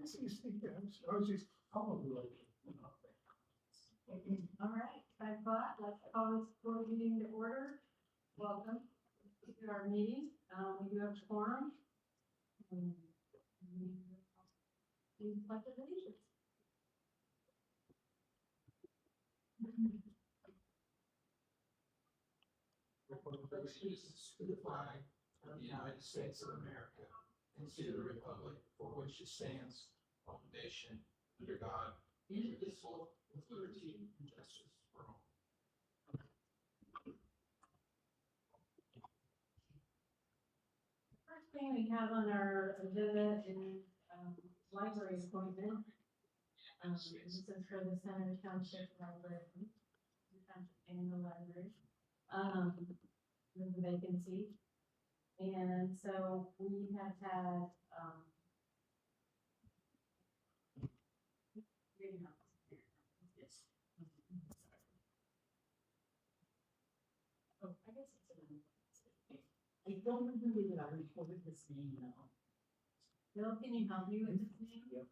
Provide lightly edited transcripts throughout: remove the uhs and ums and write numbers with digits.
This is, yeah, I was just probably like, All right, 5 o'clock, let's call this board meeting to order. Welcome to our meeting. We do have a quorum. Please pledge allegiance. allegiance to the flag of the United States of America and to the republic for which it stands, one nation, under God, indivisible, with liberty and justice for all. First thing we have on our agenda is library appointment. This is for the Center Township Library, Township Annual Library. There's a vacancy. And so we have had, yes. Oh, I guess it's another one. I don't remember that I recorded his name now. Bill, can you help me with this name? Yep.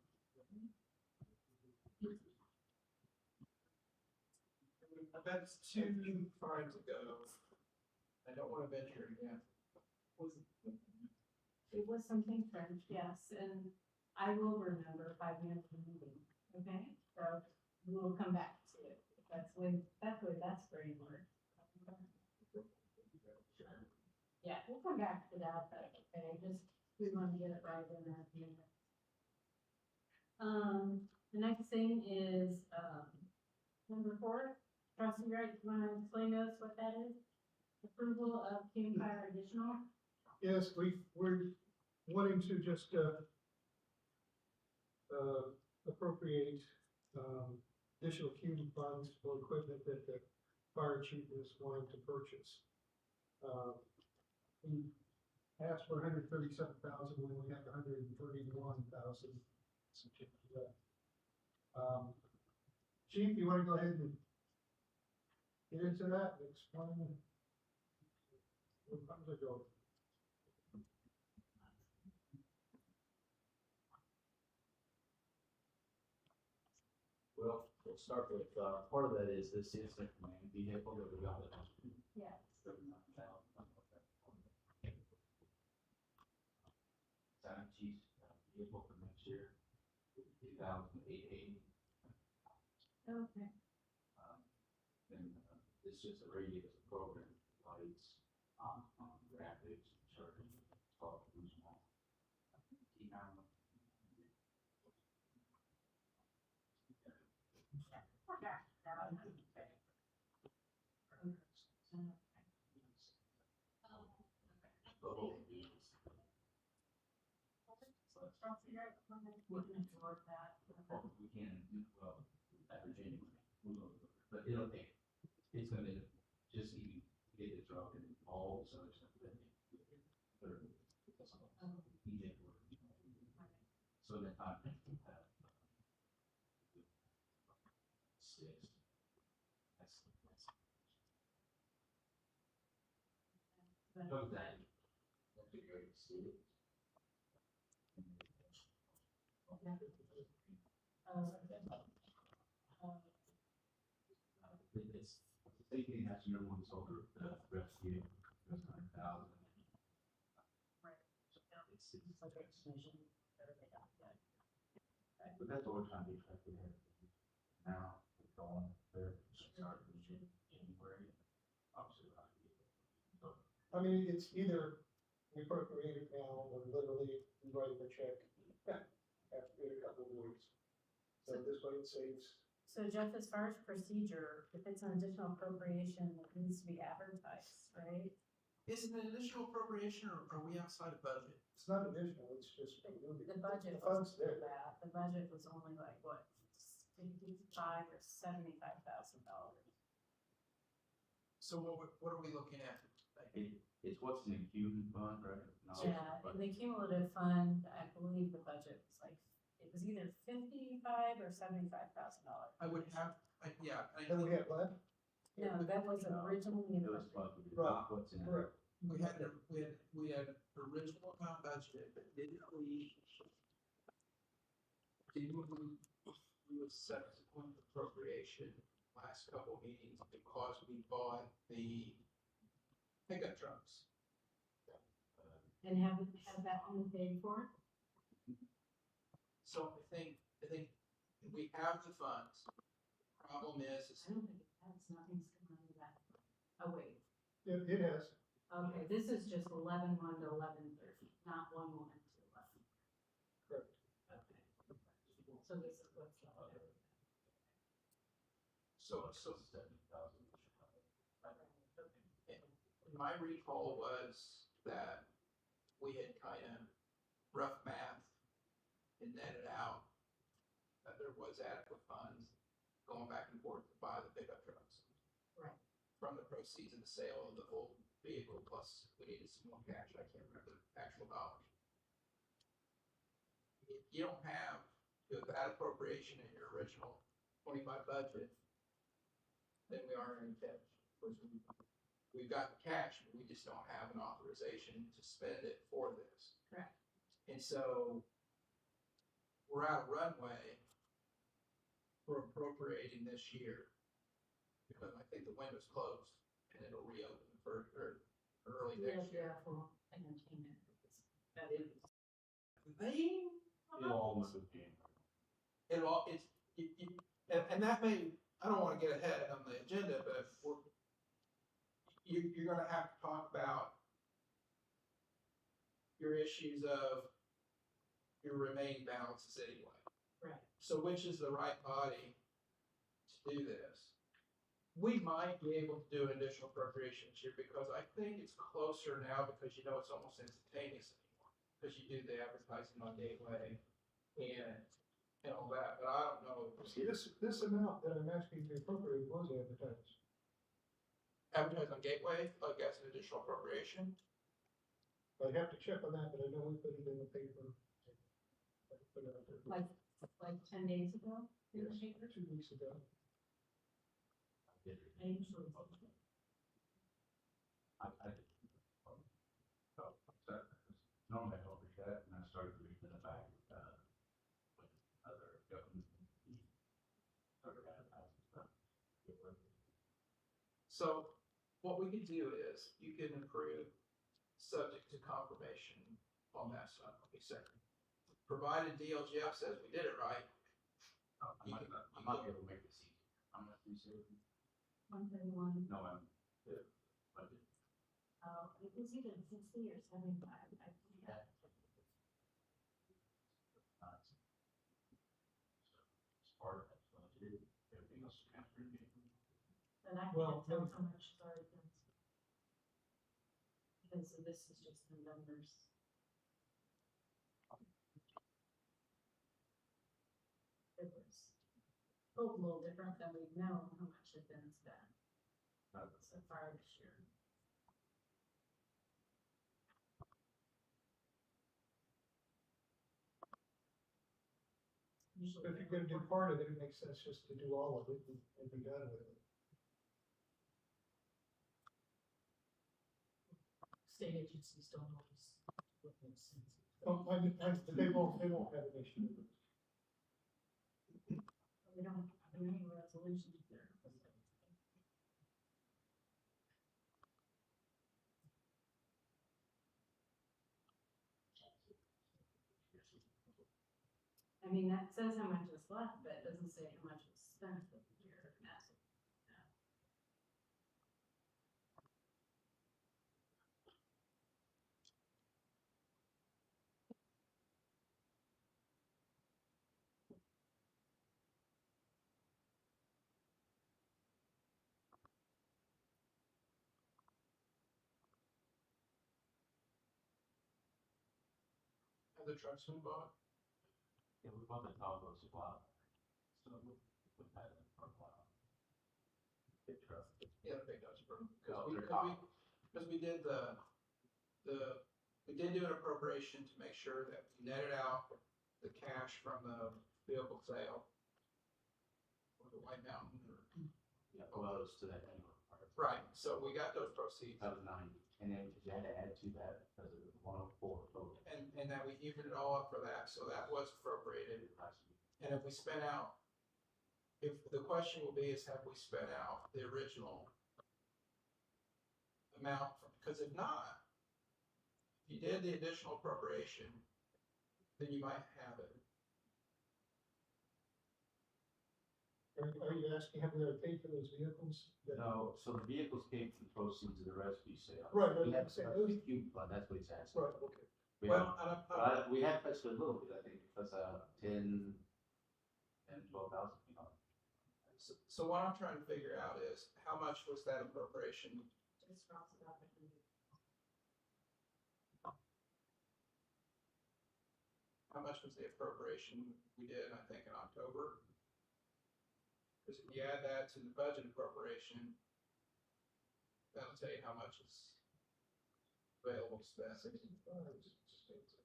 That's 2 times ago. I don't want to venture again. Was it? It was something French, yes, and I will remember 5 minutes of the meeting, okay? So we will come back to it. That's way that's very word. Yeah, we'll come back to that, but okay, just, we want to get it right in that minute. The next thing is, number 4, trustee Wright, you want to explain to us what that is? Approval of King Fire additional? Yes, we're wanting to just appropriate additional cume funds for equipment that the fire chief is wanting to purchase. We asked for 137,000 when we have 131,000. Chief, you want to go ahead and get into that and explain what funds are going? Well, we'll start with, part of that is this is the command vehicle that we got. Yes. Chief's vehicle for next year, 2008. Okay. Then it's just a radio program, lights, graphics, charging, talk, small. We can absorb that. We can, well, at Virginia, but it'll take, it's gonna just even get it dropped in all this other stuff. So that I can have 6. That's. So that. That'd be great to see. It's thinking that's your one solar rescue, that's 100,000. Right. It's like explanation. but that's all we're trying to be effective here. Now, it's going there, start in January, obviously. So, I mean, it's either we appropriate it now or literally we write a check after a couple of weeks. So this way it saves. So Jeff, as far as procedure, if it's an additional appropriation, it needs to be advertised, right? Is it an additional appropriation or are we outside of budget? It's not additional, it's just. The budget The funds was there. that, the budget was only like, what, $55,000 or $75,000? So what are we looking at? It's what's in the Cuban fund, right? No, Yeah, in the cumulative fund, I believe the budget was like, it was either $55,000 or $75,000. I would have, yeah. And we have left? No, that was originally in It was the budgeted, Right. not what's in it. Correct. We had original amount budgeted, but didn't we? Didn't we do a subsequent appropriation last couple meetings because we bought the pickup trucks? And have that one paid for? So I think we have the funds. Problem is, I don't think it has, nothing's coming out of that. Oh, wait, It has, okay, this is just 11-1 to 11-30, not 1-1 to 11. correct. Okay. So this is what's left over. so 70,000. my recall was that we had kind of rough math and netted out that there was adequate funds going back and forth to buy the pickup trucks. Right. From the proceeds of the sale of the whole vehicle, plus we needed some more cash, I can't remember the actual dollars. If you don't have that appropriation in your original 25 budget, then we are in debt. We've got the cash, but we just don't have an authorization to spend it for this. Correct. And so we're out of runway for appropriating this year because I think the window's closed and it'll reopen for early next year. Yeah, for entertainment. That is. It'll almost be January. It'll all, it's, and that may, I don't wanna get ahead on the agenda, but you're gonna have to talk about your issues of your remaining balances anyway. Right. So which is the right body to do this? We might be able to do an additional appropriation this year because I think it's closer now because you know it's almost instantaneous anymore. Because you do the advertising on Gateway and all that, but I don't know. See, this amount that I'm asking to appropriate was advertised. Advertise on Gateway, like as an additional appropriation. I'd have to check on that, but I know we put it in the paper. Put it out there. Like 10 days ago? in the Yes, paper? 2 weeks ago. I usually. Normally I don't read that, and I started reading it back, with other government. Started advertising stuff. So what we can do is you can approve subject to confirmation on that stuff. Okay, second. Provided DLGF says we did it right. I'm not gonna be able to make this easy. I'm not too serious. 131. No, I'm, budget. It was either 60 or 75. I forget. It's part of that budget, everything else is transferred in. But I Well, can't tell then- how much is already been. Because this is just the numbers. It was both a little different than we know how much had been spent so far this year. Usually If you're gonna do part of it, it makes sense just to do all of it and be done with it. State agencies don't always what makes sense. They won't have an issue with it. we don't have any resolutions there. I mean, that says how much is left, but it doesn't say how much was spent for the year. And that's, Have the trucks been bought? Yeah, we bought the top of the supply. So we put that in for a while. Big truck. Yeah, the big Dodge Pro. Oh, Because they're top. we did we did do an appropriation to make sure that we netted out the cash from the vehicle sale. Or the White Mountain or. Yeah, well, it was to that anyway. Right, so we got those proceeds That was 90, and then you had to add to that because of the 104 total. and that we evened it all up for that, so that was appropriated. And if we spent out, if the question will be is have we spent out the original amount, because if not, if you did the additional appropriation, then you might have it. Are you asking, have we ever paid for those vehicles? No, so the vehicles came from the proceeds of the rescue sale. Right, We have so a those- cube fund, that's what he's asking. Right, okay. We Well, have- and but we have touched a little bit, I think, because 10 and 12,000, you know. so what I'm trying to figure out is how much was that appropriation? Just cross it out. How much was the appropriation we did, I think, in October? Because if you add that to the budget appropriation, that'll tell you how much is available to spend. 65 is just basic.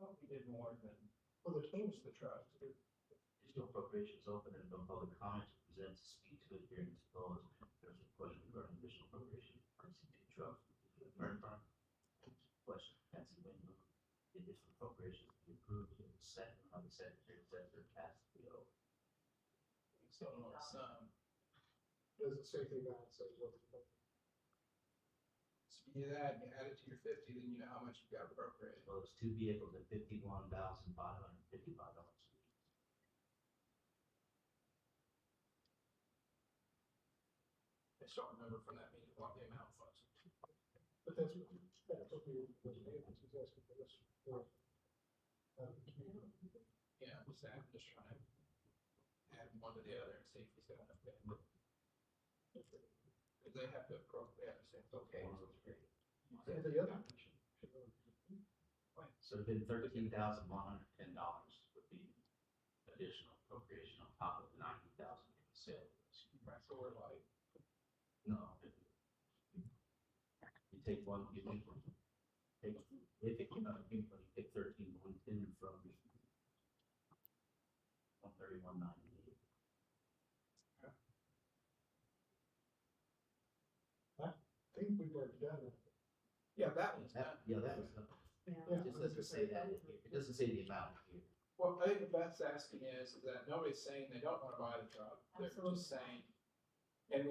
Well, we did more than Well, the total, the trust. Additional appropriations open and no public comment to present to speak to it hearing is closed. There's a question regarding additional appropriation for CT trust. Fire department. Question, Nancy, when you the additional appropriations to be approved, it was set on the secretary says they're passed to go. So, some, doesn't say anything about it, says what the. so you do that, and you add it to your 50, then you know how much you've got appropriated. Well, it's 2 vehicles at $51,555. I just don't remember from that meeting what the amount was. But that's what we, was vehicles, he's asking for this. Yeah, I'm just trying to add one to the other and see if he's got enough. Because they have to appropriate, they have to say, okay. And the other. So it'd been $13,110 would be additional appropriation on top of the $90,000 in sale. Right, so we're like, No. You take one, you take, if it came out of you take 13,110 from 131,988. I think we've already done it. yeah, that one's done. Yeah, that was, Yeah. it just doesn't say that in here. It doesn't say the amount here. Well, I think the best asking is that nobody's saying they don't wanna buy the truck, they're Absolutely. just saying. And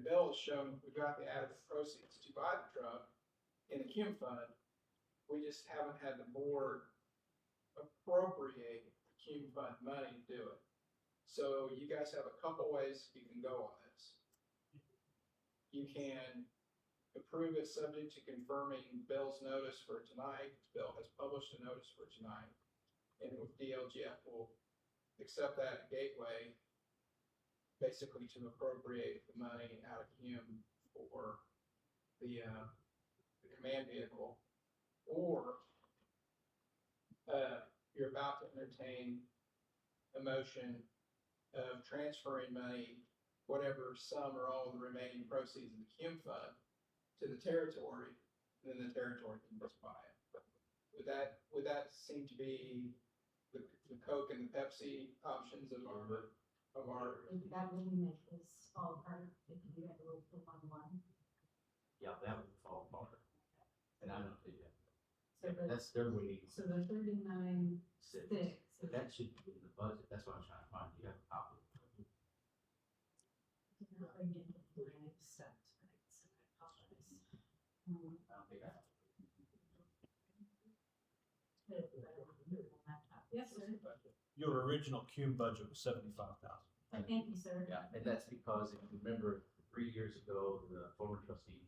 Bill has shown, we got the added proceeds to buy the truck in the Kim fund. We just haven't had the board appropriate the Kim fund money to do it. So you guys have a couple ways you can go on this. You can approve it subject to confirming Bill's notice for tonight. Bill has published a notice for tonight. And with DLGF will accept that at Gateway, basically to appropriate the money out of Kim for the command vehicle. Or, you're about to entertain a motion of transferring money, whatever sum or all of the remaining proceeds of the Kim fund to the territory, and then the territory can just buy it. Would that seem to be the Coke and the Pepsi options of our, That wouldn't make this all part, if you had to look for 1-1. Yeah, that would fall apart. And I don't think that. So the, That's their way. so the 39.6 But that should be in the budget. That's what I'm trying to find. You have a copy. did not bring in the line of stuff tonight, so I apologize. I don't think I have. Yes, sir. Your original Cume budget was 75,000. Thank you, sir. Yeah, and that's because if you remember 3 years ago, the former trustee,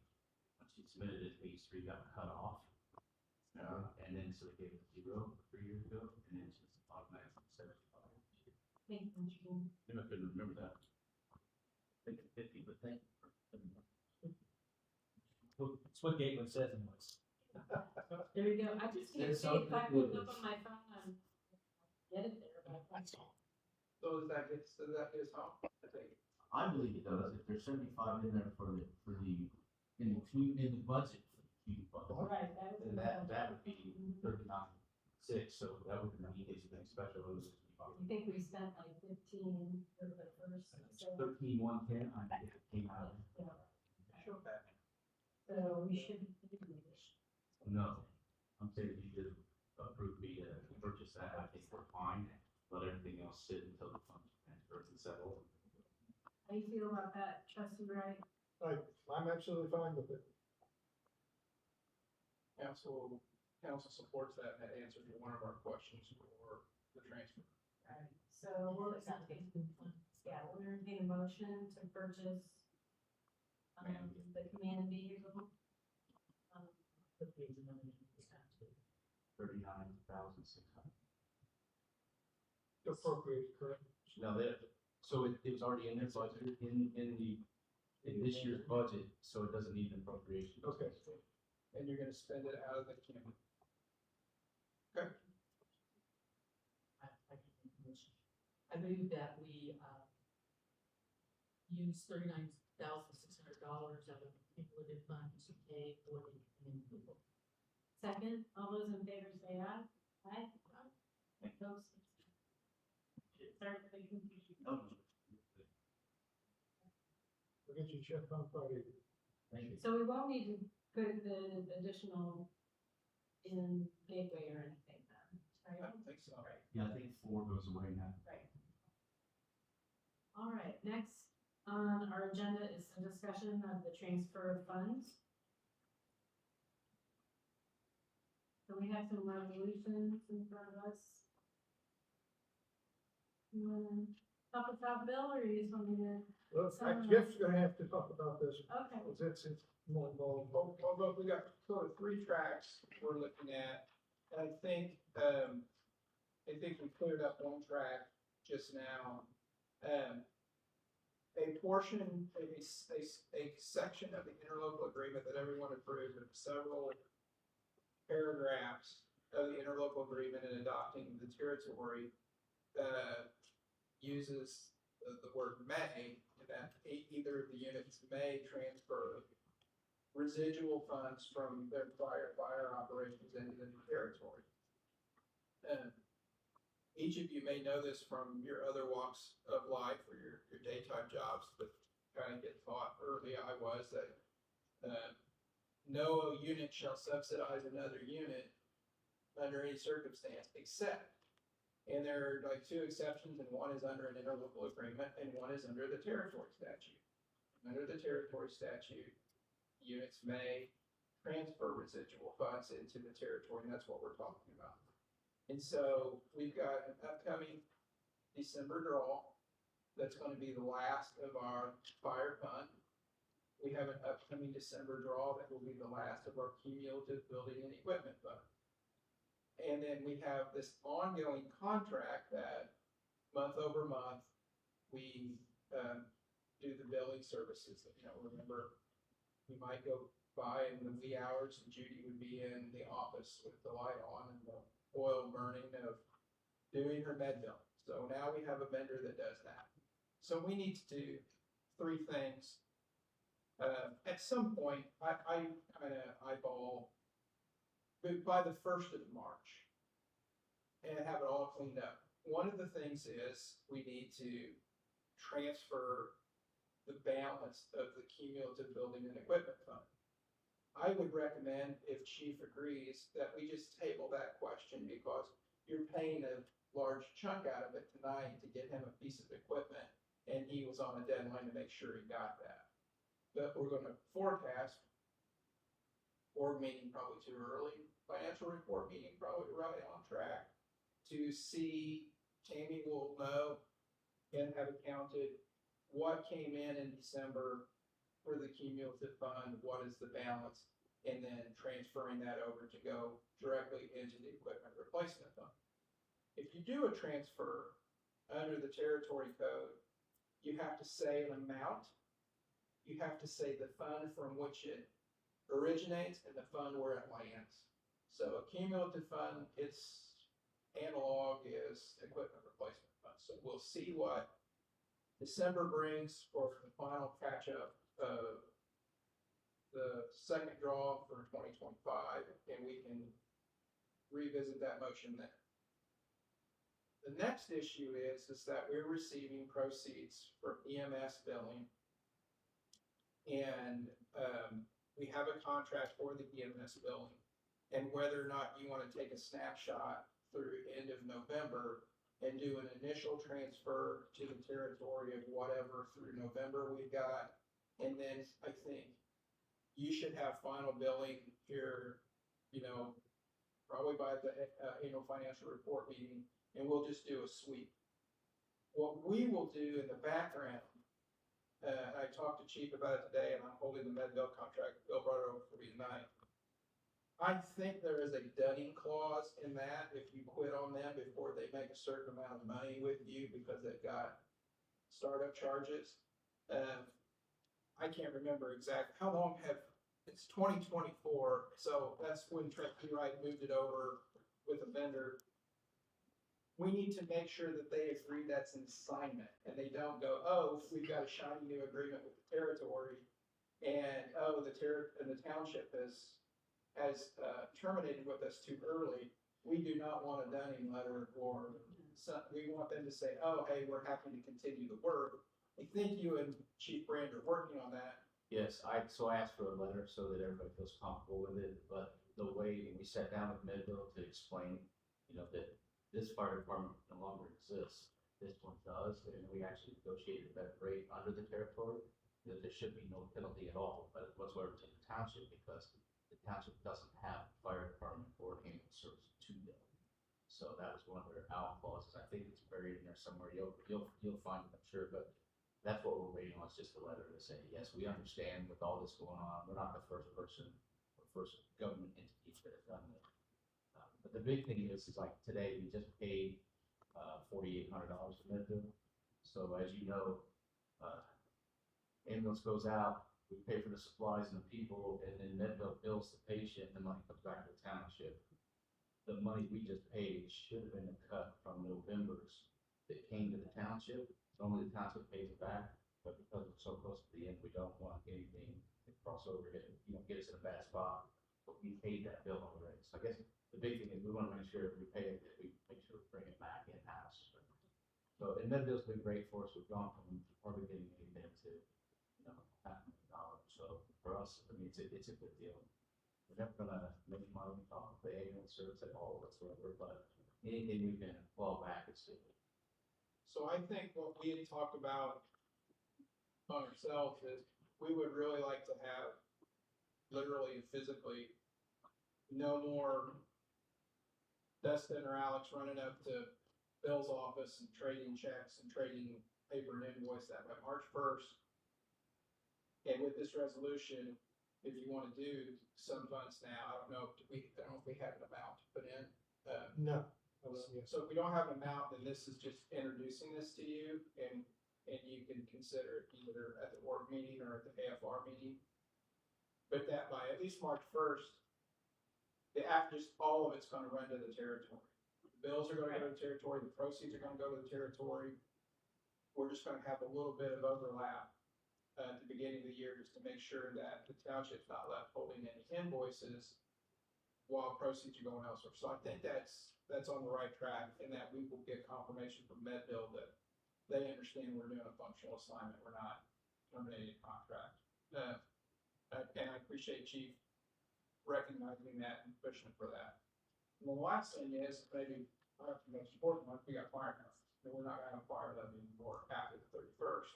when she submitted it, phase 3 got cut off. And then so they gave it 0 3 years ago, and then it's just automatically 75. Thank you, Mr. Dean. Maybe I couldn't remember that. I think it's 50, but thank you for. That's what Gateway says anyways. There you go. I just can't There's see if I something pulled up with on my phone and get it there, but that's all. so does that get us home? I think. I believe it does. If there's 75 in there for the in the budget for the Cume fund, Right, that was. then that would be 39.6. So that would be anything special. It was You think we spent like 15 for the first, so, 13,110. I think it came out. yeah. Show that. So we should. No, I'm saying if you just approve me to purchase that, I think we're fine. let everything else sit until the funds transfer and settle. How do you feel about that, trustee Wright? I'm absolutely fine with it. Council supports that, and that answers one of our questions for the transfer. Alright, so we'll entertain, yeah, we'll entertain a motion to purchase the command vehicle. The page and then it's time to. $39,600. Appropriate, correct? No, so it was already in their budget, in this year's budget, so it doesn't need an appropriation. Okay. And you're gonna spend it out of the county. I can make a motion. I move that we, use $39,600 out of the cumulative funds to pay for the command vehicle. Second, all those in favor say aye. Aye. Opposed? Sorry for the confusion. No, We'll get you a check on Friday. thank you. So we won't need to put the additional in gateway or anything then, I right? don't think so. Yeah, I think 4 goes away now. Right. All right, next on our agenda is some discussion of the transfer of funds. So we have some resolutions in front of us. You wanna talk about Bill, or you just want me to? Well, Someone Jeff's gonna have to talk about this, Okay, because it's more involved. Well, look, we got sort of 3 tracks we're looking at. And I think we cleared up 1 track just now. A portion, a section of the interlocal agreement that everyone approved, of several paragraphs of the interlocal agreement and adopting the territory, uses the word may, and that either of the units may transfer residual funds from their prior fire operations into the new territory. Each of you may know this from your other walks of life or your daytime jobs, but kind of get taught early I was that no unit shall subsidize another unit under any circumstance, except, and there are like 2 exceptions, and one is under an interlocal agreement and one is under the territory statute. Under the territory statute, units may transfer residual funds into the territory, and that's what we're talking about. And so we've got an upcoming December draw that's going to be the last of our fire fund. We have an upcoming December draw that will be the last of our cumulative building and equipment fund. And then we have this ongoing contract that month over month, we do the billing services. You know, remember, we might go by in the wee hours and Judy would be in the office with the light on and the oil burning of doing her med bill. So now we have a vendor that does that. So we need to do 3 things. At some point, I kind of eyeball by the 1st of March and have it all cleaned up. One of the things is we need to transfer the balance of the cumulative building and equipment fund. I would recommend, if Chief agrees, that we just table that question because you're paying a large chunk out of it tonight to get him a piece of equipment, and he was on a deadline to make sure he got that. But we're gonna forecast, board meeting probably too early, financial report meeting probably right on track, to see, Tammy will know and have accounted what came in December for the cumulative fund, what is the balance, and then transferring that over to go directly into the equipment replacement fund. If you do a transfer under the territory code, you have to say an amount, you have to say the fund from which it originates and the fund where it lands. So a cumulative fund, its analog is equipment replacement fund. So we'll see what December brings for the final catch up of the second draw for 2025, and we can revisit that motion then. The next issue is that we're receiving proceeds from EMS billing, and we have a contract for the EMS billing, and whether or not you want to take a snapshot through end of November and do an initial transfer to the territory of whatever through November we've got. And then I think you should have final billing here, probably by the annual financial report meeting, and we'll just do a sweep. What we will do in the background, I talked to Chief about it today, and I'm holding the med bill contract. Bill brought it over for me tonight. I think there is a dunning clause in that if you quit on them before they make a certain amount of money with you because they've got startup charges. I can't remember exactly how long it's 2024, so that's when Trustee Wright moved it over with a vendor. We need to make sure that they agree that's an assignment and they don't go, oh, we've got a shiny new agreement with the territory and the township has terminated with us too early. We do not want a dunning letter or we want them to say, oh, hey, we're happy to continue the work. I think you and Chief Brand are working on that. Yes, so I asked for a letter so that everybody feels comfortable with it, but the way we sat down with Midville to explain, that this fire department no longer exists, this one does, and we actually negotiated a better rate under the territory, that there should be no penalty at all, but whatsoever to the township, because the township doesn't have a fire department or ambulance service to them. So that was one of their out clauses. I think it's buried in there somewhere. You'll find it, I'm sure, but that's what we're waiting on, is just a letter to say, yes, we understand with all this going on, we're not the first person or first government entity that has done this. But the big thing is like today, we just paid $4,800 for Medville. So as you know, ambulance goes out, we pay for the supplies and the people, and then Medville bills the patient, and the money comes back to the township. The money we just paid should have been a cut from November's that came to the township. Normally the township pays it back, but because it's so close to the end, we don't want anything to cross over and get us in a bad spot. But we paid that bill already. So I guess the big thing is we want to make sure if we pay it, that we make sure we bring it back in-house. So, and Medville's been great for us. We've gone from hardly getting anything to, $500,000. So for us, I mean, it's a good deal. We're never gonna make money off of the ambulance service at all whatsoever, but anything we can fall back is good. So I think what we had talked about on ourselves is we would really like to have literally and physically no more Dustin or Alex running up to Bill's office and trading checks and trading paper and invoice that by March 1st. And with this resolution, if you want to do some funds now, I don't know if we have an amount to put in. No. So if we don't have an amount, then this is just introducing this to you, and you can consider it either at the board meeting or at the AFR meeting. But that by at least March 1st, just all of it's going to run to the territory. The bills are going to go to the territory. The proceeds are going to go to the territory. We're just going to have a little bit of overlap at the beginning of the year just to make sure that the township's not left holding any invoices while proceeds are going elsewhere. So I think that's on the right track, and that we will get confirmation from Medville that they understand we're doing a functional assignment. We're not terminating a contract. And I appreciate Chief recognizing that and pushing for that. And the last thing is, maybe perhaps the most important one, we got fire companies. And we're not gonna have fire levy anymore after the 31st.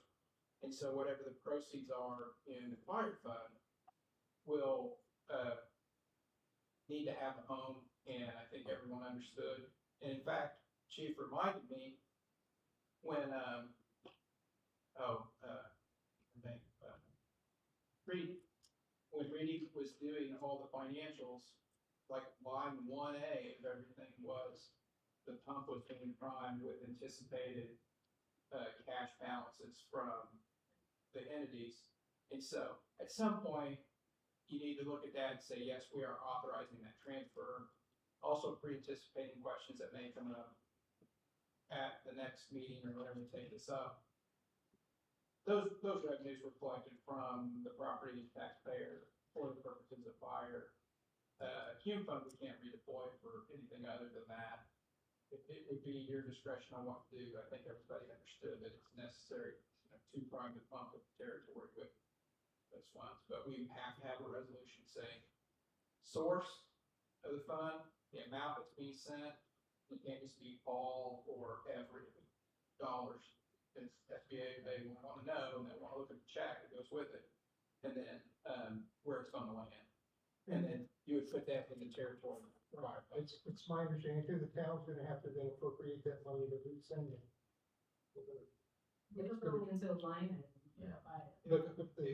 And so whatever the proceeds are in the fire fund will need to have a home, and I think everyone understood. And in fact, Chief reminded me when Reedy was doing all the financials, like line 1A of everything was the pump was being primed with anticipated cash balances from the entities. And so at some point, you need to look at that and say, yes, we are authorizing that transfer. Also pre-anticipating questions that may come up at the next meeting or whenever we take this up. Those revenues were collected from the property taxpayer for the purposes of fire. Hume fund we can't redeploy for anything other than that. It would be your discretion on what to do. I think everybody understood that it's necessary to prime the pump of the territory with those funds, but we have to have a resolution saying source of the fund, the amount that's being sent, it can't just be all or every dollars. It's SBA, they want to know, and they want to look at the check that goes with it, and then, where it's gonna land. And then you would put that in the territory. Right, it's my understanding too, the town's gonna have to then appropriate that money that we send them. It'll go into a line item. Yeah. But they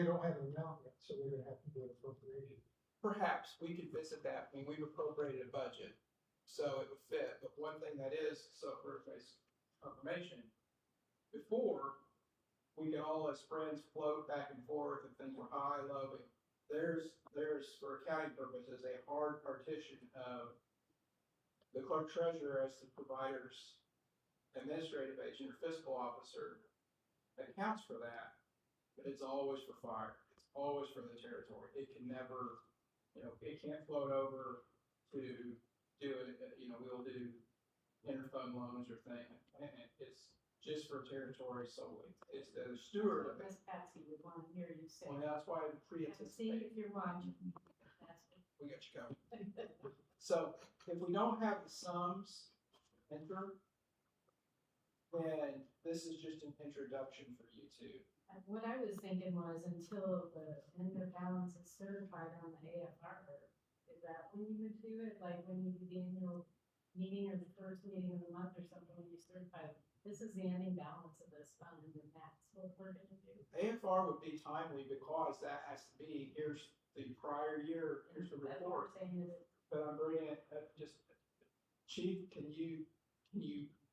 don't have an amount yet, so they're gonna have to do an appropriation. Perhaps we could visit that when we've appropriated a budget, so it would fit, but one thing that is, so for basic information, before, we could all as friends float back and forth if things were high, low, but there's, for accounting purposes, a hard partition of the clerk treasurer as the provider's administrative agent or fiscal officer accounts for that, but it's always for fire, it's always for the territory, it can never, it can't float over to do it, we'll do interfund loans or thing, and it's just for territory solely, it's the steward of it. Miss Patsy would want to hear you say. Well, that's why I See pre-anticipate, if you're watching. That's we got you covered. So if we don't have the sums enter, then this is just an introduction for you two. What I was thinking was until the end of balance is certified on the AFR, is that when you would do it? Like when you do the annual meeting or the first meeting of the month or something, when you certify, this is the ending balance of this fund and that's what we're gonna do. AFR would be timely because that has to be, here's the prior year, here's the That's what report. we're saying is But I'm bringing it, just, Chief, can you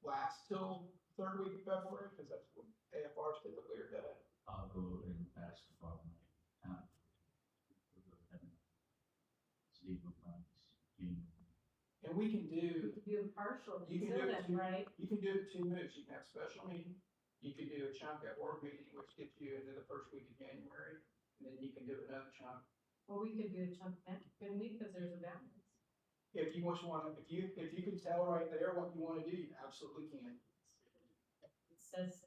last till third week of February? Because that's when AFRs typically are done. I'll go and ask for my account. See what funds, And we can you do, could do a partial You can until do it then, too. right? you can do it two moves. You can have a special meeting. You can do a chunk at work meeting, which gets you into the first week of January. And then you can do another chunk. Well, we could do a chunk then, couldn't we? Because there's a balance. If you just want to, if you can tell right there what you want to do, you absolutely can. It says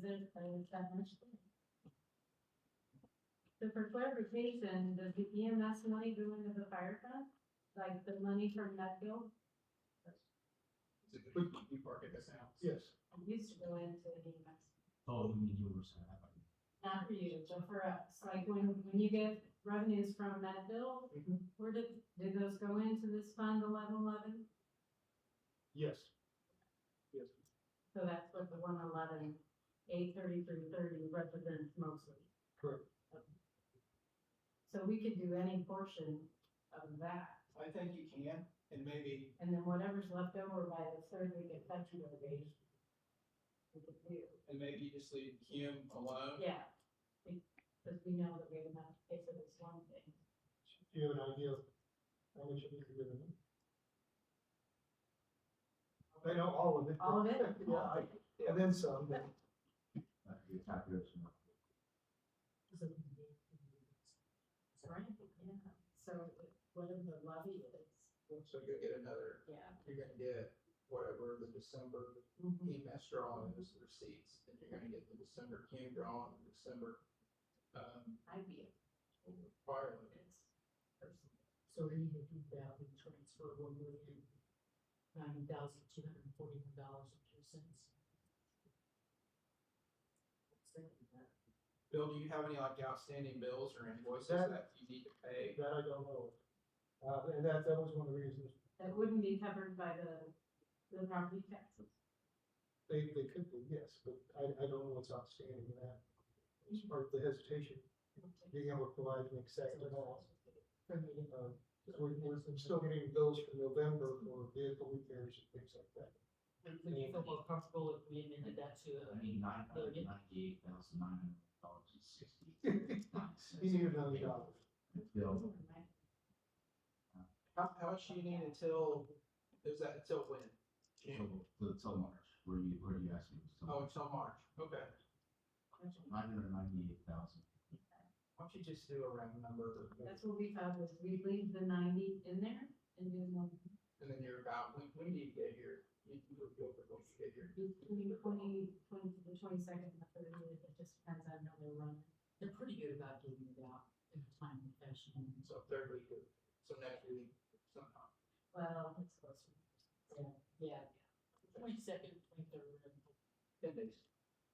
there's that much there. So for clarification, does the EMS money go into the fire fund? Like the money from that bill? Is it good you park at this house? Yes, It used to go into the EMS. Oh, you mean yours? Not for you, but for us. Like when you get revenues from that bill, Mhm. where did those go into this fund 1111? yes. Yes, So that's what the 111, 83330 represents mostly. correct. So we could do any portion of that. I think you can, and maybe, And then whatever's left over by the third week of February, we could do. and maybe you just leave Hume alone. Yeah, because we know that we're gonna have to pay for this one thing. Do you have an idea of how much you can give them? I know all of it. All of it? Yeah, and then some, but Your calculation. Right, yeah, so whatever the levy is, So you're gonna get another, yeah. you're gonna get whatever the December Mhm. EMS drawing is, the receipts, and you're gonna get the December Hume drawing, the December, I'd be fire limit. it's personal. So we need to do that, we transfer $1,90,241.02. Bill, do you have any like outstanding bills or invoices That- that you need to pay? that I don't know. And that was one of the reasons That wouldn't be covered by the property taxes. they could be, yes, but I don't know what's outstanding in that. It's part of the hesitation, being able to provide an exact amount. We're still getting bills for November for vehicle repairs and things like that. Would you feel more comfortable if we amended that to I mean, $998,900.60. You need $1 million. Bill, How much do you need until, is that until when? June? till March, where are you asking? Oh, until March, okay. 998,000. Why don't you just do a round number, That's what we thought was, we leave the 90 in there and do one and then you're about, when do you get here? You go for when you get here. between 20 to the 22nd and the 30th, it just depends on how they're running. They're pretty good about getting it out in a timely fashion. So third week, so next week sometime. Well, It's supposed to be. Yeah. 22nd, 23rd. 10 days.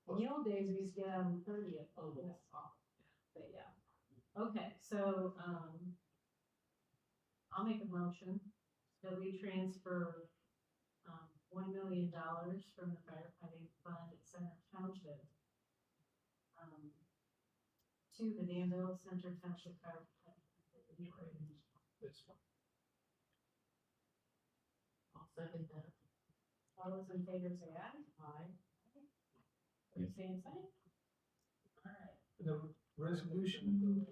in the old days, we used to get on 30th. Oh, that's awful. But yeah. Okay, so, I'll make a motion that we transfer, $1 million from the firefighting fund at Center Township, to the Danville Center Township Fire Protection. This one. I'll second that. All those in favor say aye. Aye. Same sign. All right. The resolution.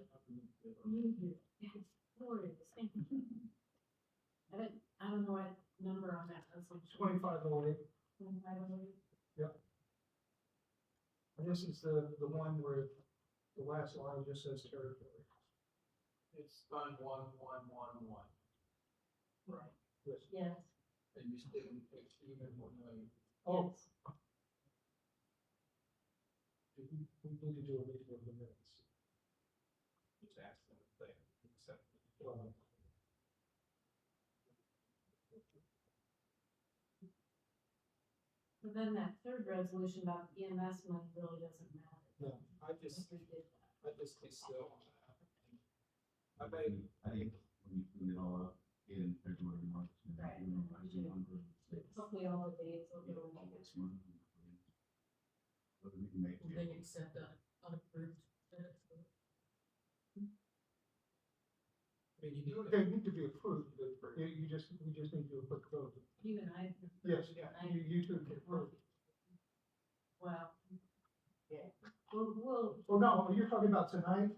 Glorious, thank you. I don't know what number on that, that's like 2508, 2508. and this is the one where the last line just says territory. It's Fund 1111. Right. Yes. Yes. And you still even 1 million. Oh, Yes. we need to do a reading of the minutes. Just ask them if they accept it. So then that third resolution about EMS money really doesn't matter. No. I just We did that. be still on that. I made, I think when you clean it all up in February, March, and Right. then it's Hopefully all the dates will go in. next month. But we can make. Will they accept unapproved minutes? I mean, you need They need to be approved, but we just need to approve. You and I. Yes, you two can approve. Well. Yeah. We'll, Oh, no, you're talking about tonight?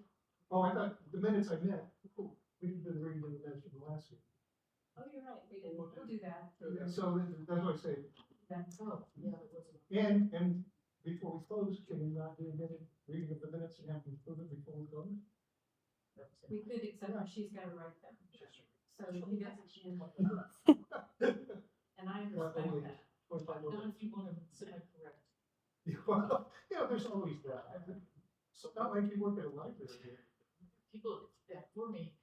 Oh, I thought the minutes I meant. We did the reading of the minutes from last week. oh, you're right, we did, we'll do that. So that's what I say. That's, Oh, yeah, that wasn't. And before we close, can we not do a minute reading of the minutes and have them approve it before we close? we could, except for she's gotta write them. So she doesn't, and I respect that. Not if you want to semi-correct. Well, there's always that. So not like you work at a library. People, that for me,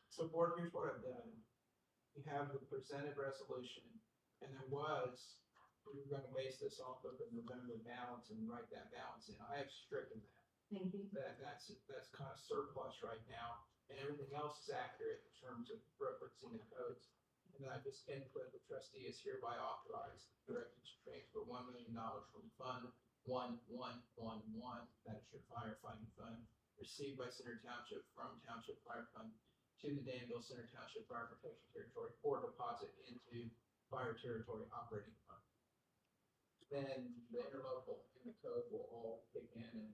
So board, here's what I've done. You have the presented resolution, and we were gonna base this off of the November balance and write that balance in. I have stricken that. Thank you. That's kind of surplus right now, and everything else is accurate in terms of referencing the codes. And then I just input the trustee is hereby authorized, directed to transfer $1 million from Fund 1111, that is your firefighting fund, received by Center Township from Township Fire Fund to the Danville Center Township Fire Protection Territory for deposit into Fire Territory Operating Fund. Then the interlocal and the code will all kick in, and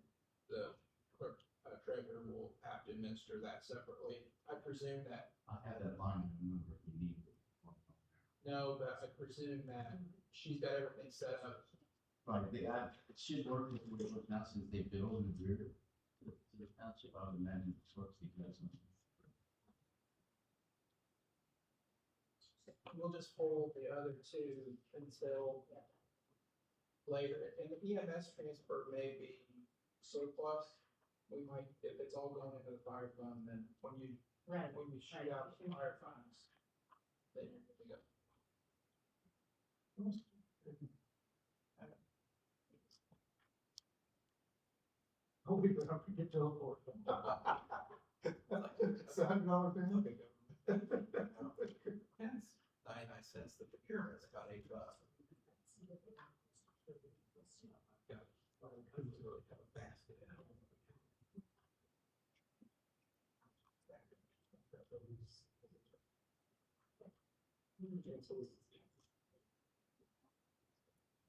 the clerk treasurer will have to administer that separately. I presume that, I have that line, I remember if you need it. no, but I presume that she's got everything set up. Right, it should work with what it was now since they build and rear to the township, I would imagine it's works because. We'll just hold the other two until later. And the EMS transfer may be surplus. We might, if it's all going into the fire fund, then when you shoot out the fire funds, then you're good to go. Oh, we don't forget to look for it. It's $100 thing. Hence, 99 cents, the procurement's about $8. Couldn't really have a basket.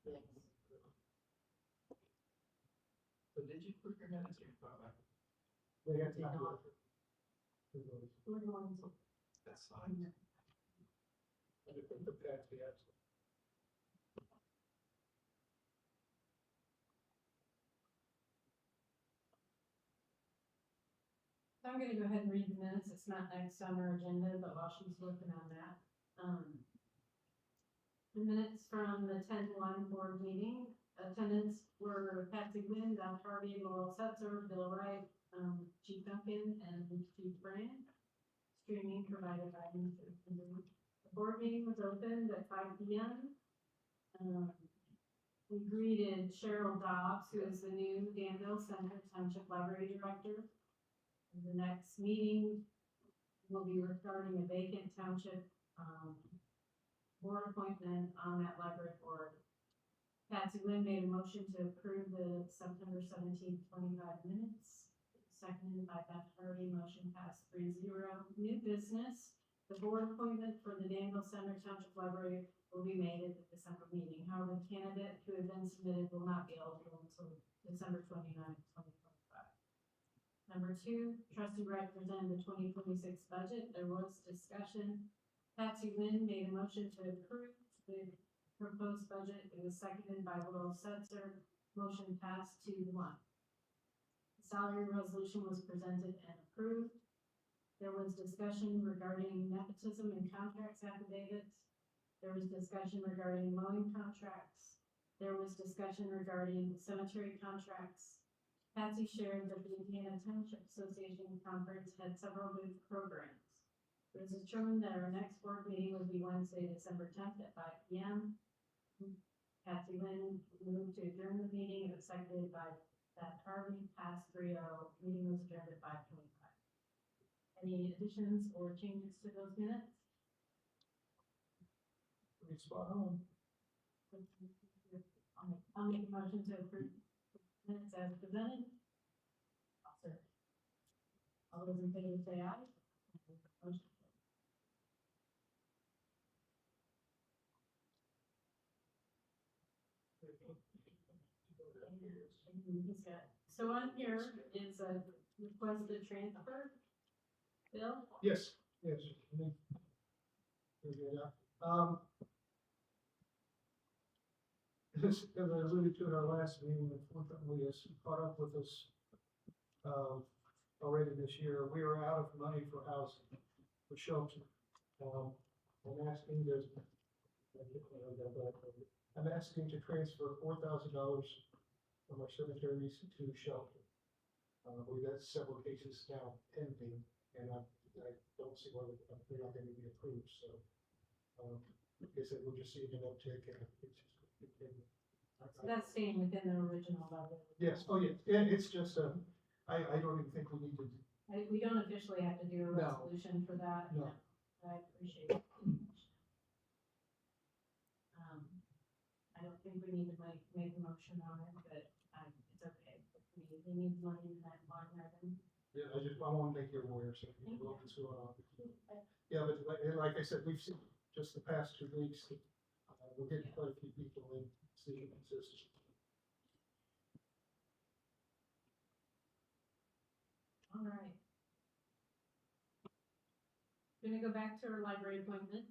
yes. So did you put your minutes in? They have to do it. We're going to. That's fine. And if the tax, the actual. So I'm gonna go ahead and read the minutes, it's not next on our agenda, but while she's working on that, the minutes from the 10-1 board meeting, attendance were Patsy Lynn, Don Harvey, Laurel Setzer, Bill Wright, Chief Duncan, and Chief Brand. Streaming provided by Mr. Henry. board meeting was opened at 5 p.m. We greeted Cheryl Dobbs, who is the new Danville Center Township Library Director. And the next meeting will be regarding a vacant township, board appointment on that library board. Patsy Lynn made a motion to approve the September 17th, 25 minutes. Seconded by Beth Harvey, motion passed 3-0. New business, the board appointment for the Danville Center Township Library will be made at the December meeting. However, the candidate who has been submitted will not be eligible until December 29th, 2025. Number 2, trustee represented the 2026 budget. There was discussion. Patsy Lynn made a motion to approve the proposed budget. It was seconded by Will Setzer. Motion passed 2-1. The salary resolution was presented and approved. There was discussion regarding nepotism and contracts affidavits. There was discussion regarding mowing contracts. There was discussion regarding cemetery contracts. Patsy shared that the Indiana Township Association Conference had several booth programs. It was determined that our next board meeting would be Wednesday, December 10th at 5 p.m. Patsy Lynn moved to adjourn the meeting. It was seconded by Beth Harvey, passed 3-0. Meeting was adjourned at 5:25. Any additions or changes to those minutes? Pretty spot on. I'll make a motion to approve minutes as presented. I'll second. All those in favor say aye. Motion He's got, so on here is a requested transfer. Bill? Yes, yes. Let me figure it out. As I alluded to in our last meeting, unfortunately, has caught up with us already this year. We are out of money for housing, for shelter. I'm asking to transfer $4,000 from our cemeteries to shelter. We've got several cases now pending, and I don't see why they're not going to be approved. So, like I said, we're just seeing an uptick, and it's just continuing. That's staying within the original budget. Yes. Oh, yeah. And it's just I don't even think we need to. We don't officially have to do a No. resolution for that. No. I appreciate it. I don't think we need to make a motion on it, but it's okay. We need money in that line item. Yeah, I want to make you aware so you know what's going on. Yeah, but like I said, we've seen just the past 2 weeks, we're getting quite a few people in seeking assistance. All right. Gonna go back to our library appointment.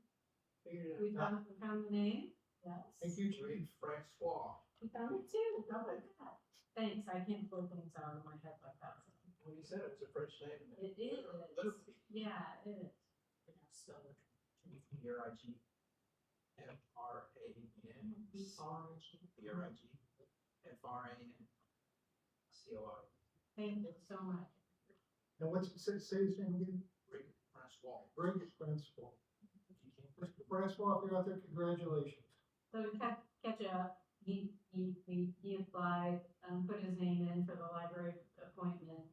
We found the name. Yes. Thank you, Chief. Chief Francois. We found it too. Oh my God. Thanks. I can't pull things out of my head like that. When you said it's a French name. It is. Literally. Yeah, it is. Spell it. B-R-I-G. F-R-A-N. B-R-I-G. F-R-A-N. C-O-I. Thank you so much. And what's say his name again? Rick Francois. Greg Francois. Mr. Francois, if you're out there, congratulations. So to catch up, he applied, put his name in for the library appointment.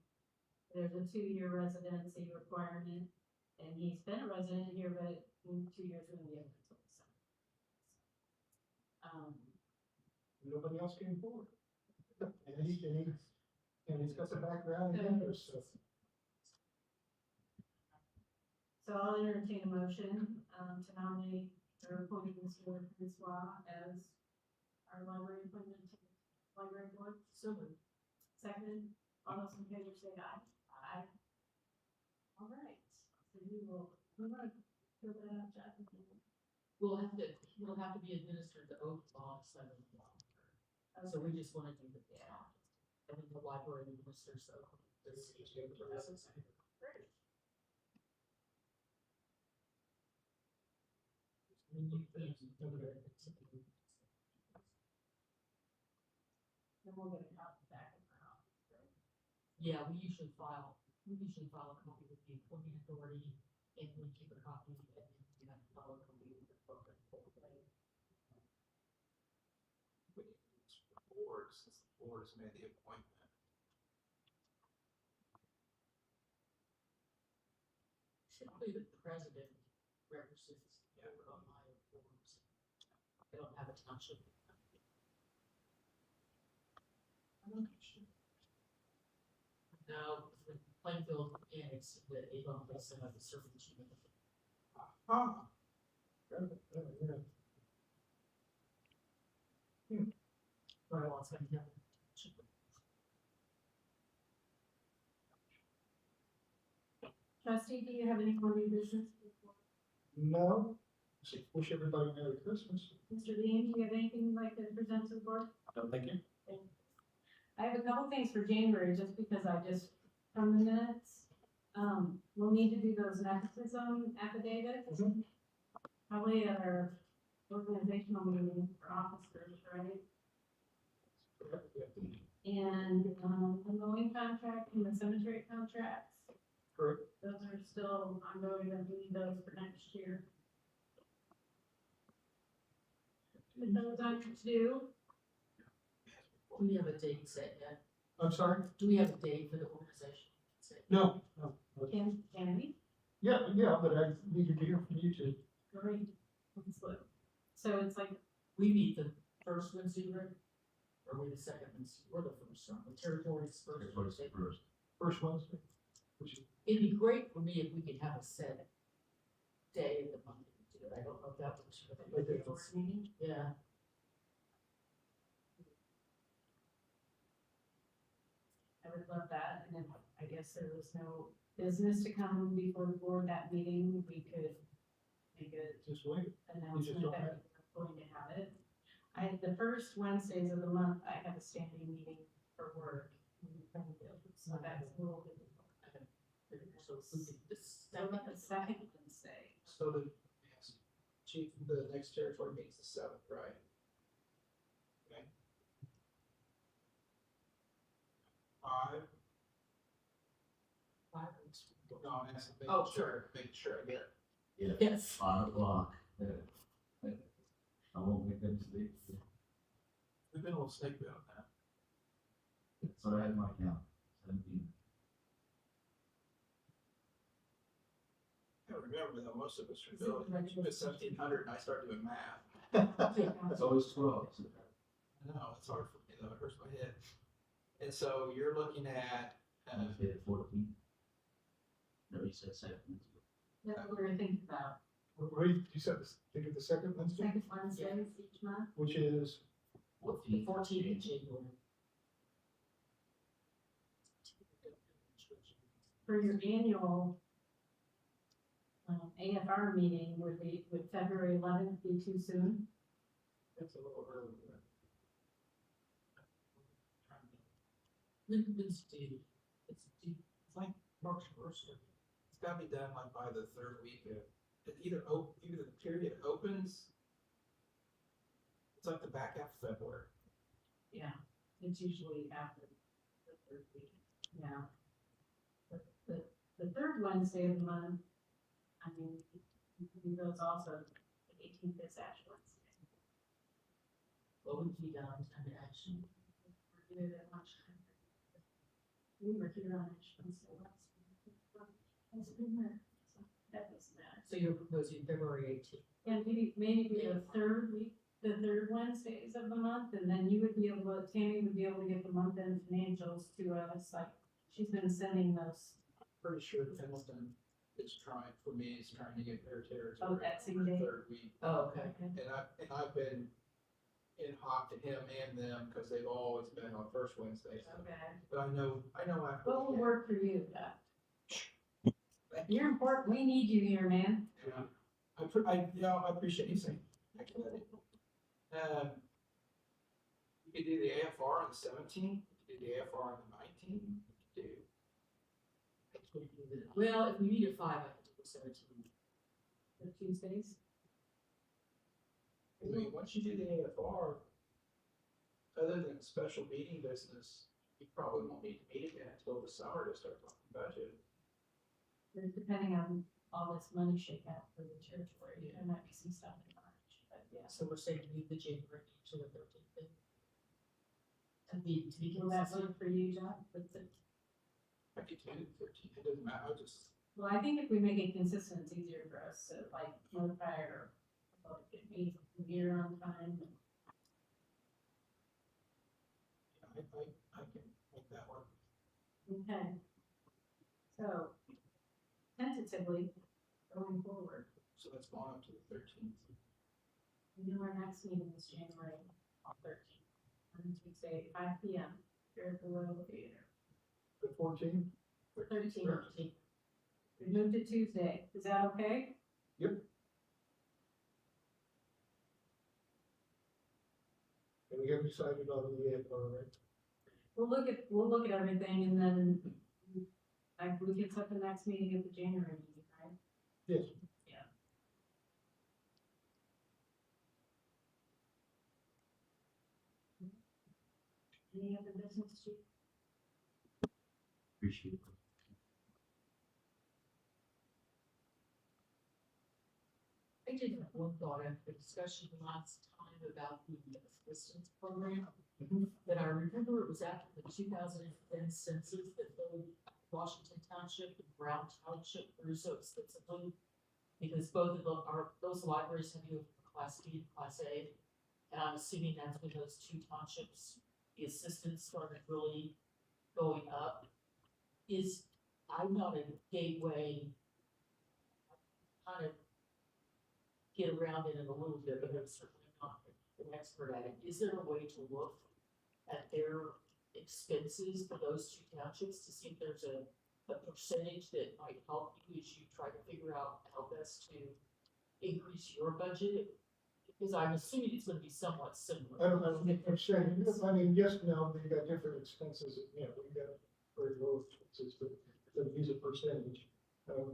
There's a 2-year residency requirement, and he's been a resident here, but in 2 years we're gonna be able to sell. Nobody else came forward. And he's got the background and interest, so. So I'll entertain a motion, to nominate or appoint Mr. Francois as our library appointment to the library board. So moved. Second, all those in favor say aye. Aye. All right, so we want to fill that out, Jeff? We'll have to be administered the oath of office under the law. So we just want to do the, and then the library administers the oath. Great. Then we'll get a copy back in our office, right? Yeah, we usually file a copy with the appointing authority And we keep a copy and you have to follow the lead of the program. Board, since the board has made the appointment. Typically, the president represents the board on my boards. I don't have a township. Now, the Plainfield annex, the Avon Place, and the serving chief. Ah, Right, well, it's gonna have. Trustee, do you have any more new business? No, just wish everybody Merry Christmas. Mr. Dean, do you have anything you'd like to present to the board? No, thank you. I have a couple things for January, just because from the minutes, we'll need to do those nepotism affidavits. Mhm. Probably at our organizational meeting for officers, right? And, the mowing contract and the cemetery contracts, Correct. those are still ongoing, and we need those for next year. Put those on to do. Do we have a date set yet? I'm sorry? Do we have a date for the organization? No. Can we? Yeah, but I need to hear from you too. Great. So it's like, We meet the first Wednesday, right? Or we the second Wednesday, or the first one, the territory's first Wednesday. First Wednesday, which is, It'd be great for me if we could have a set day of the month to do it. I don't know if that works for I do. the first meeting. Yeah. I would love that, and if, I guess there was no business to come before the board that meeting, we could make a just wait. announcement don't that have- we're going to have it. The first Wednesdays of the month, I have a standing meeting for work. So that's a little bit. So we could, this, So the second Wednesday, so yes, chief, the next territory meets the 7th, right? Okay. 5, no, I'm asking, Oh, making sure I get it. yes. 5 o'clock. I won't make that mistake. We've been a little snaky on that. That's what I had in my count, 17. I remember though, most of us are building, you put 1700 and I start doing math. It's always 12. I know, it's hard for me though, it hurts my head. And so you're looking at, Wednesday the 14th. No, you said 7th. that's what we're thinking about, Wait, you said this, think of the second Wednesday, second Wednesdays each month. which is, The 14th of January. For your annual AFR meeting, would February 11th be too soon? that's a little early. It's due. It's due. it's like March 1st. It's gotta be done like by the 3rd week of, either the period opens, it's like the back half of February. Yeah, it's usually after the third week. Yeah. The third Wednesday of the month, I mean, those also, the 18th is Ash Wednesday. What would be done on action? We're here at lunchtime. We were here on Ash Wednesday last week. It's been there, so that doesn't matter. So you're proposing February 18th? And maybe be the third week, the third Wednesdays of the month, and then you would be able to, Tammy would be able to get the month end financials to us, like, she's been sending those. Pretty sure Pendleton is trying to get their territory. Oh, that same on the day? 3rd week. Oh, okay. And I've been in hot to him and them, cause they've always been on first Wednesdays. Okay. But I know after. What will work for you, Doc? You're important, we need you here, man. Yeah. I appreciate you saying. You could do the AFR on the 17th, you could do the AFR on the 19th, you could do. Well, if we meet at 5, I have to go 17. The Tuesdays. I mean, once you do the AFR, other than special meeting business, you probably won't need to meet again until the summer to start talking budget. Depending on all this money shake out for the territory. There might be some stuff in March, but yeah. So we're saying leave the January to the 13th. To be Will that consistent. work for you, John? I could do it 13, it doesn't matter, I'll just, Well, I think if we make it consistent, it's easier for us to like notify or like get me here on time. I can make that work. Okay. So tentatively, going forward, So that's going up to the 13th. we know our next meeting is January 13th. On Tuesday, 5 p.m. here at the Royal Theater. The 14th? 13th. We moved to Tuesday. Is that okay? Yep. And we haven't decided on the yet, all right? We'll look at everything and then like we can set the next meeting at the January meeting, right? Yes. Any other business, Chief? Appreciate it. I did have one thought after discussion last time about the assistance program. But I remember it was after the 2010 census that the Washington Township and Brown Township grew so extensively. Because both of them are, those libraries have you class D and class A. And I'm assuming that's when those two townships, the assistance started really going up. I'm not a gateway, kind of get around in it a little bit, but I'm certainly not an expert at it. Is there a way to look at their expenses for those two townships to see if there's a percentage that might help you as you try to figure out how best to increase your budget? Because I'm assuming it's gonna be somewhat similar. I don't think I'm saying, I mean, yes, now, we got different expenses, you know, we got very low expenses, but use a percentage,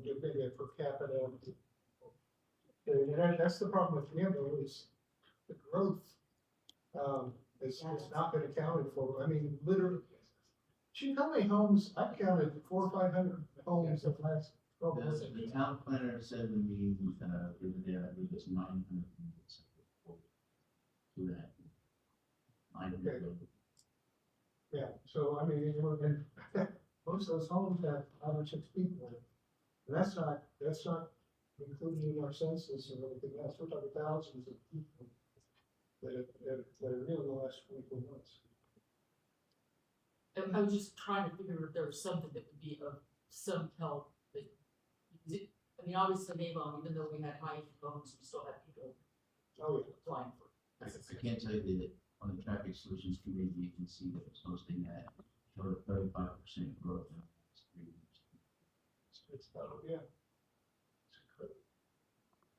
give maybe a per capita. And that's the problem with Campbell is the growth, is not been accounted for. I mean, literally, gee, how many homes, I've counted 400 or 500 homes in the last 12 months. The town planner said when we, the other day, I believe it's 900 units. To that. 900. Yeah, so I mean, and most of those homes have 5 or 6 people in it. And that's not including our census or anything else. We're talking thousands of people that are new in the last 24 months. I was just trying to figure if there was something that would be of some help that, I mean, obviously Avon, even though we had high homes, we still had people Oh, applying for. I can't tell you that on the traffic solutions committee, you can see that it's hosting that, showed a 35% growth in the last 3 years. it's yeah. It's incredible.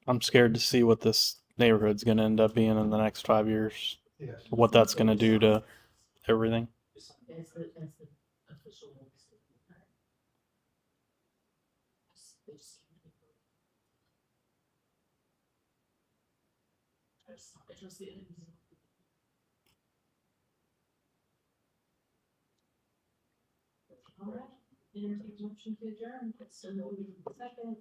I'm scared to see what this neighborhood's gonna end up being in the next 5 years. Yes. What that's gonna do to everything. As the official notice. I trust the enemies. All right, entertain motion to adjourn. So, second.